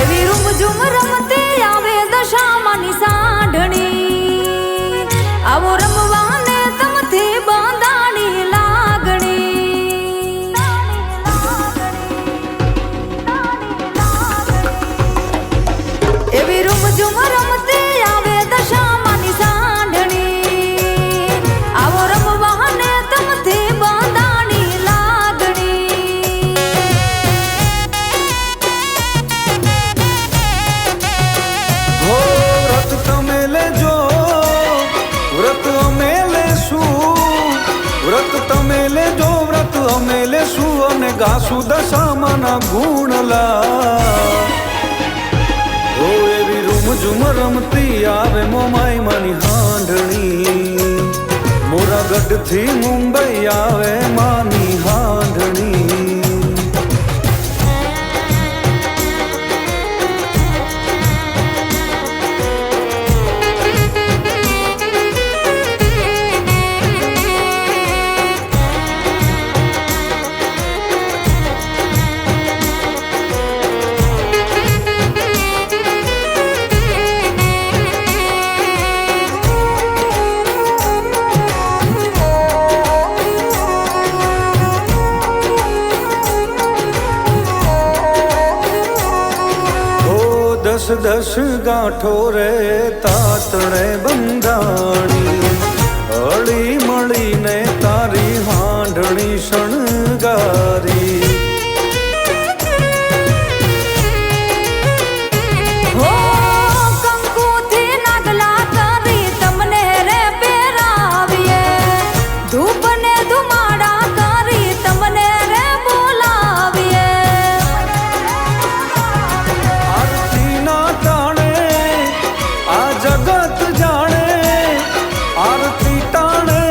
એવી રૂમઝૂમ રમતી આવે દશામાની સાંઢણી આવો રમવાને તમથી બાંધાણી લાગણી એવી રૂમઝૂમ રમતી આવે દશામાની સાંઢણી આવો રમવાને તમથી બાંધાણી લાગણી હો વ્રત તમે લેજો વ્રત અમે લેશું વ્રત તમે લેજો વ્રત અમે લેશું અને ગાશું દશામાના ગુણલા ઓ એવી રૂમઝૂમ રમતી આવે મોમાઈ માની હાંડણી મોરાગઢથી મુંબઈ આવે માની હાંડણી દસ દસ ગાંઠો રે તાતણે બંધાણી હળી મળીને તારી હાંડણી શણગારી હો કંકુથી નાગલા કરી તમને રે પહેરાવીએ ધૂપ ને ધુમાડા કરી તમને રે બોલાવીએ આરતી ના ટાણે આ જગત જાણે આરતી ટાણે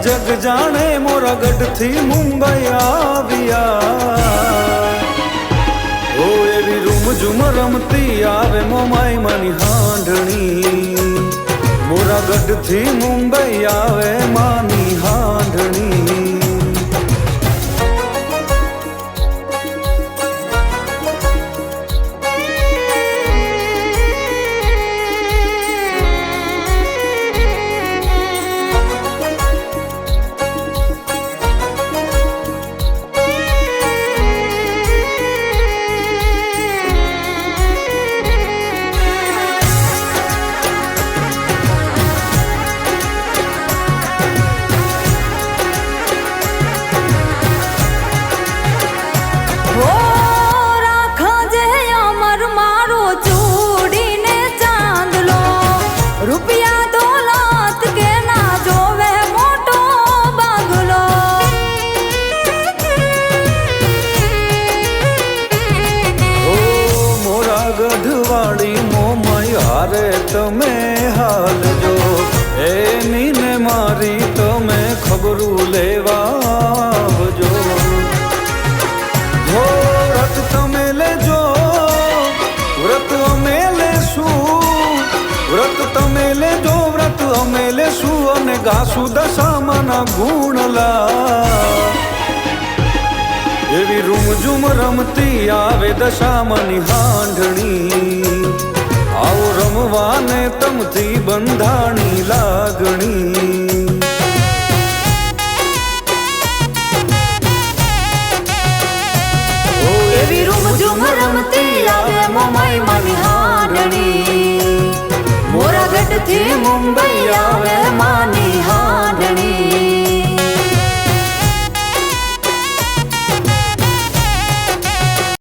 જગ જાણે મોરાગઢથી મુંબઈ આવ્યા ઓ એવી રૂમઝૂમ રમતી આવે મોમાઈ માની હાંડણી મોરાગઢથી મુંબઈ આવે માની હાંડણી હો રાખજે અમર મારો ચૂડીને ચાંદલો રૂપિયા દોલત કે ના જોવે મોટો બંગલો ઓ મોરાગઢવાળી મોમાઈ હારે તમે હાલજો એની ને મારી તમે ખબરું લેવા આવજો હો વ્રત તમે લેજો વ્રત અમે લેશું વ્રત તમે લેજો વ્રત અમે લેશું અને ગાશું દશામાના ગુણલા એવી રૂમઝૂમ રમતી આવે દશામાની હાંડણી આવો રમવાને તમથી બંધાણી લાગણી એવી રૂમઝૂમ રમતી આવે મોમાઈ માની હાંડણી મોરાગઢથી મુંબઈ આવે માની હાંડણી